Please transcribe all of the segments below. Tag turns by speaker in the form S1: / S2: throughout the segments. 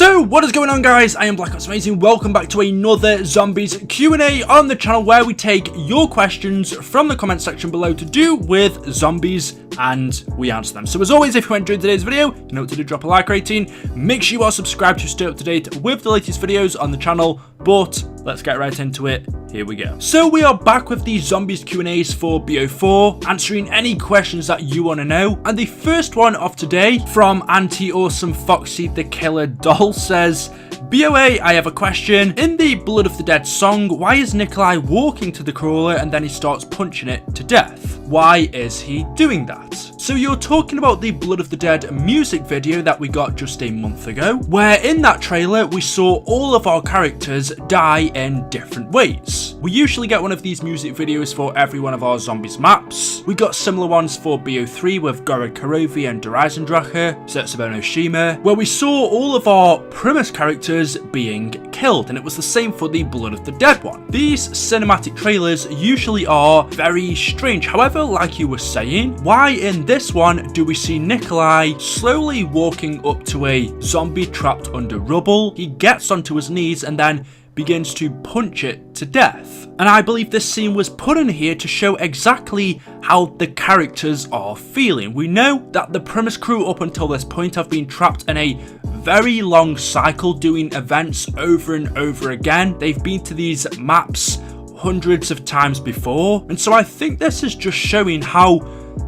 S1: So what is going on, guys? I am BlackOpsAmazing. Welcome back to another zombies Q&A on the channel where we take your questions from the comment section below to do with zombies and we answer them. So as always, if you enjoyed today's video, you know what to do, drop a like rating. Make sure you are subscribed to stay up to date with the latest videos on the channel. But let's get right into it. Here we go. So we are back with the zombies Q&As for BO4, answering any questions that you want to know. And the first one of today from Anti-Awesome Foxy the Killer Doll says, BOA, I have a question. In the Blood of the Dead song, why is Nikolai walking to the crawler and then he starts punching it to death? Why is he doing that? So you're talking about the Blood of the Dead music video that we got just a month ago, where in that trailer we saw all of our characters die in different ways. We usually get one of these music videos for every one of our zombies maps. We got similar ones for BO3 with Gorod Karovi and Dreisendrache, Zetsubon Oshima, where we saw all of our Primus characters being killed, and it was the same for the Blood of the Dead one. These cinematic trailers usually are very strange. However, like you were saying, why in this one do we see Nikolai slowly walking up to a zombie trapped under rubble? He gets onto his knees and then begins to punch it to death. And I believe this scene was put in here to show exactly how the characters are feeling. We know that the Primus crew up until this point have been trapped in a very long cycle doing events over and over again. They've been to these maps hundreds of times before, and so I think this is just showing how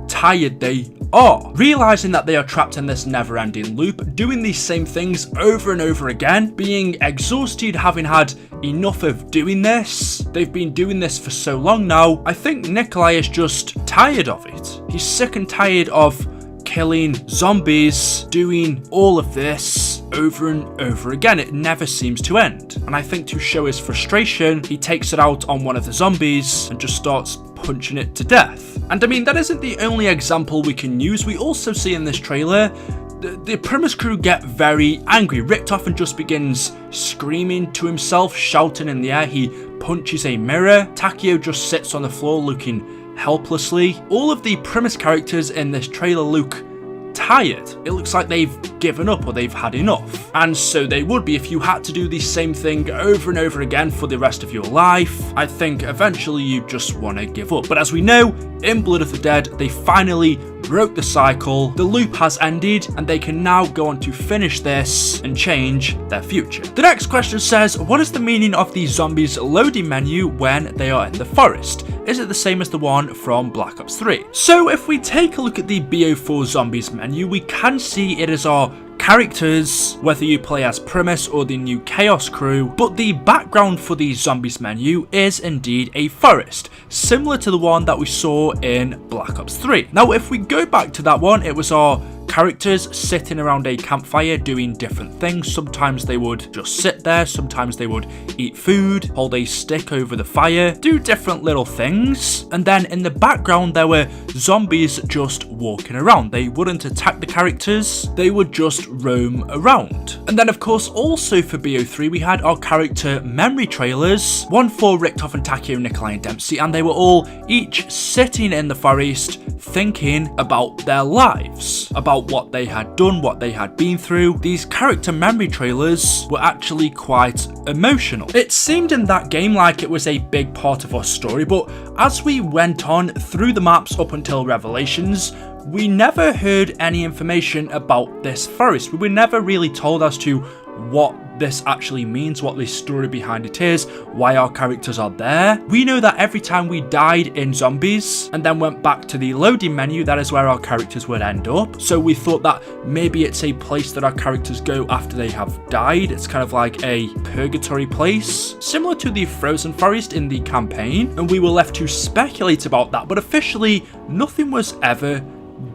S1: tired they are, realizing that they are trapped in this never-ending loop, doing these same things over and over again, being exhausted, having had enough of doing this. They've been doing this for so long now. I think Nikolai is just tired of it. He's sick and tired of killing zombies, doing all of this over and over again. It never seems to end. And I think to show his frustration, he takes it out on one of the zombies and just starts punching it to death. And I mean, that isn't the only example we can use. We also see in this trailer the Primus crew get very angry. Richtofen just begins screaming to himself, shouting in the air. He punches a mirror. Takeo just sits on the floor looking helplessly. All of the Primus characters in this trailer look tired. It looks like they've given up or they've had enough. And so they would be if you had to do the same thing over and over again for the rest of your life. I think eventually you just want to give up. But as we know, in Blood of the Dead, they finally broke the cycle, the loop has ended, and they can now go on to finish this and change their future. The next question says, what is the meaning of the zombies loading menu when they are in the forest? Is it the same as the one from Black Ops 3? So if we take a look at the BO4 zombies menu, we can see it is our characters, whether you play as Primus or the new Chaos crew, but the background for the zombies menu is indeed a forest, similar to the one that we saw in Black Ops 3. Now, if we go back to that one, it was our characters sitting around a campfire doing different things. Sometimes they would just sit there, sometimes they would eat food, hold a stick over the fire, do different little things. And then in the background there were zombies just walking around. They wouldn't attack the characters, they would just roam around. And then of course also for BO3 we had our character memory trailers, one for Richtofen, Takeo, Nikolai and Dempsey, and they were all each sitting in the forest thinking about their lives, about what they had done, what they had been through. These character memory trailers were actually quite emotional. It seemed in that game like it was a big part of our story, but as we went on through the maps up until Revelations, we never heard any information about this forest. We were never really told as to what this actually means, what the story behind it is, why our characters are there. We know that every time we died in zombies and then went back to the loading menu, that is where our characters would end up. So we thought that maybe it's a place that our characters go after they have died. It's kind of like a purgatory place, similar to the Frozen Forest in the campaign, and we were left to speculate about that, but officially nothing was ever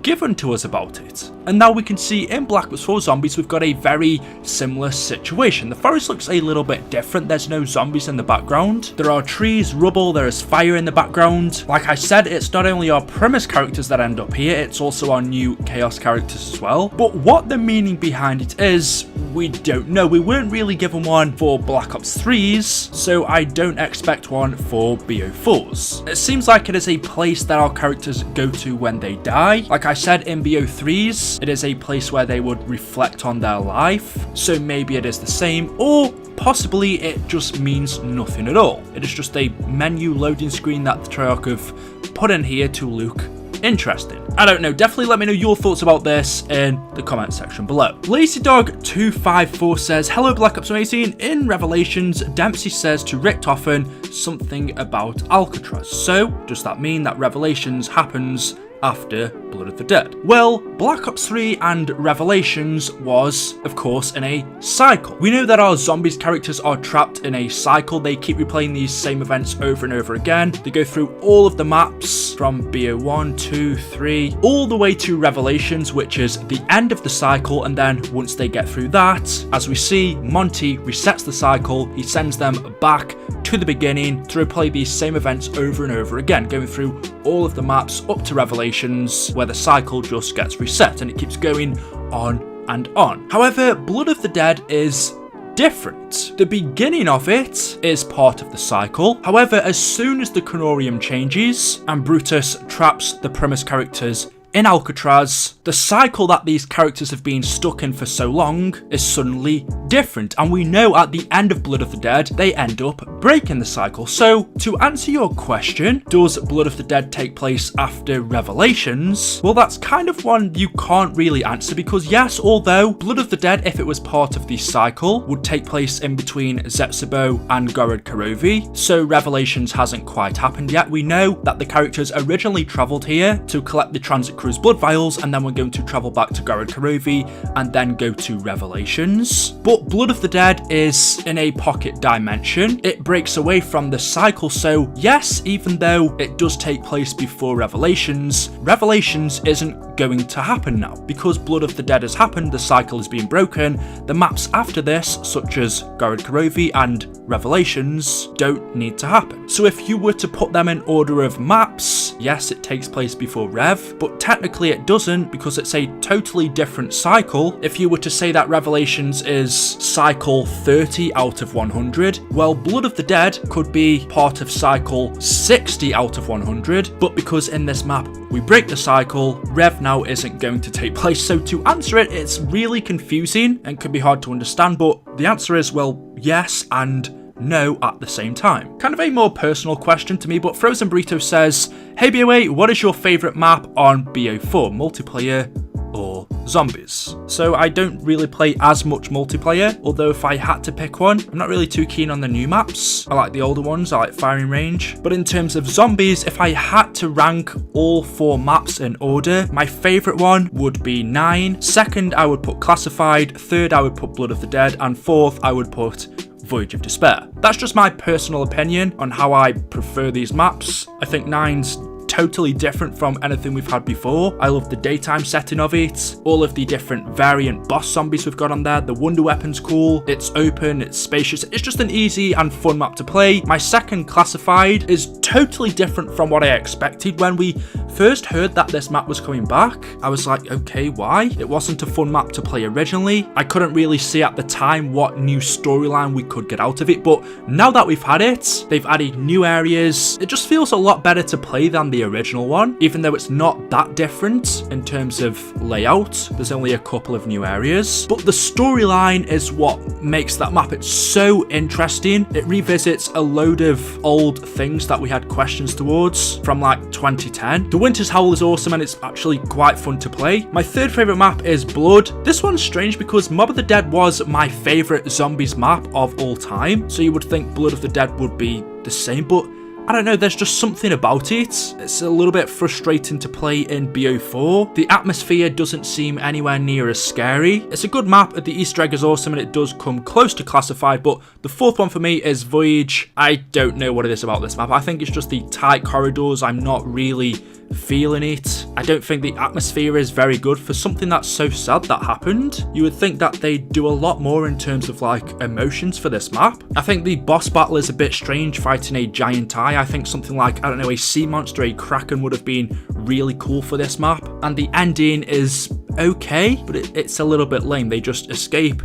S1: given to us about it. And now we can see in Black Ops 4 Zombies we've got a very similar situation. The forest looks a little bit different. There's no zombies in the background. There are trees, rubble, there is fire in the background. Like I said, it's not only our Primus characters that end up here, it's also our new Chaos characters as well. But what the meaning behind it is, we don't know. We weren't really given one for Black Ops 3s, so I don't expect one for BO4s. It seems like it is a place that our characters go to when they die. Like I said, in BO3s, it is a place where they would reflect on their life, so maybe it is the same, or possibly it just means nothing at all. It is just a menu loading screen that the Treyarch have put in here to look interesting. I don't know, definitely let me know your thoughts about this in the comment section below. LazyDog254 says, hello BlackOpsAmazing, in Revelations, Dempsey says to Rick Toffin something about Alcatraz. So, does that mean that Revelations happens after Blood of the Dead? Well, Black Ops 3 and Revelations was, of course, in a cycle. We know that our zombies characters are trapped in a cycle. They keep replaying these same events over and over again. They go through all of the maps from BO1, 2, 3, all the way to Revelations, which is the end of the cycle, and then once they get through that, as we see, Monty resets the cycle. He sends them back to the beginning to replay these same events over and over again, going through all of the maps up to Revelations, where the cycle just gets reset and it keeps going on and on. However, Blood of the Dead is different. The beginning of it is part of the cycle. However, as soon as the Canorium changes and Brutus traps the Primus characters in Alcatraz, the cycle that these characters have been stuck in for so long is suddenly different, and we know at the end of Blood of the Dead they end up breaking the cycle. So to answer your question, does Blood of the Dead take place after Revelations? Well, that's kind of one you can't really answer, because yes, although Blood of the Dead, if it was part of the cycle, would take place in between Zetsubo and Gorod Karovi, so Revelations hasn't quite happened yet. We know that the characters originally travelled here to collect the Transit Crew's blood vials, and then we're going to travel back to Gorod Karovi and then go to Revelations. But Blood of the Dead is in a pocket dimension. It breaks away from the cycle, so yes, even though it does take place before Revelations, Revelations isn't going to happen now. Because Blood of the Dead has happened, the cycle has been broken, the maps after this, such as Gorod Karovi and Revelations, don't need to happen. So if you were to put them in order of maps, yes, it takes place before Rev, but technically it doesn't, because it's a totally different cycle. If you were to say that Revelations is cycle 30 out of 100, well, Blood of the Dead could be part of cycle 60 out of 100, but because in this map we break the cycle, Rev now isn't going to take place. So to answer it, it's really confusing and can be hard to understand, but the answer is, well, yes and no at the same time. Kind of a more personal question to me, but Frozen Burrito says, hey BOA, what is your favourite map on BO4, multiplayer or zombies? So I don't really play as much multiplayer, although if I had to pick one, I'm not really too keen on the new maps. I like the older ones, I like Firing Range. But in terms of zombies, if I had to rank all 4 maps in order, my favourite one would be 9. Second, I would put Classified. Third, I would put Blood of the Dead. And fourth, I would put Voyage of Despair. That's just my personal opinion on how I prefer these maps. I think 9's totally different from anything we've had before. I love the daytime setting of it, all of the different variant boss zombies we've got on there. The wonder weapon's cool, it's open, it's spacious, it's just an easy and fun map to play. My second, Classified, is totally different from what I expected. When we first heard that this map was coming back, I was like, okay, why? It wasn't a fun map to play originally. I couldn't really see at the time what new storyline we could get out of it, but now that we've had it, they've added new areas. It just feels a lot better to play than the original one, even though it's not that different in terms of layout. There's only a couple of new areas, but the storyline is what makes that map. It's so interesting. It revisits a load of old things that we had questions towards from like 2010. The Winter's Howl is awesome and it's actually quite fun to play. My third favourite map is Blood. This one's strange because Mob of the Dead was my favourite zombies map of all time, so you would think Blood of the Dead would be the same, but I don't know, there's just something about it. It's a little bit frustrating to play in BO4. The atmosphere doesn't seem anywhere near as scary. It's a good map, the Easter egg is awesome and it does come close to Classified, but the fourth one for me is Voyage. I don't know what it is about this map. I think it's just the tight corridors. I'm not really feeling it. I don't think the atmosphere is very good for something that's so sad that happened. You would think that they do a lot more in terms of like emotions for this map. I think the boss battle is a bit strange, fighting a giant eye. I think something like, I don't know, a sea monster, a kraken would have been really cool for this map. And the ending is okay, but it's a little bit lame. They just escape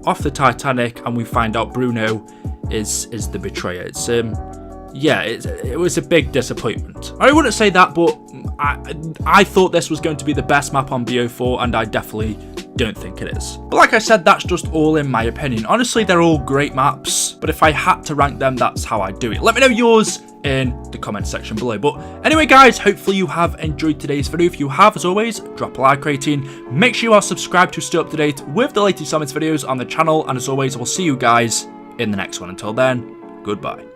S1: off the Titanic and we find out Bruno is the betrayer. It's yeah, it was a big disappointment. I wouldn't say that, but I thought this was going to be the best map on BO4, and I definitely don't think it is. But like I said, that's just all in my opinion. Honestly, they're all great maps, but if I had to rank them, that's how I do it. Let me know yours in the comment section below. But anyway, guys, hopefully you have enjoyed today's video. If you have, as always, drop a like rating. Make sure you are subscribed to stay up to date with the latest zombies videos on the channel. And as always, I will see you guys in the next one. Until then, goodbye.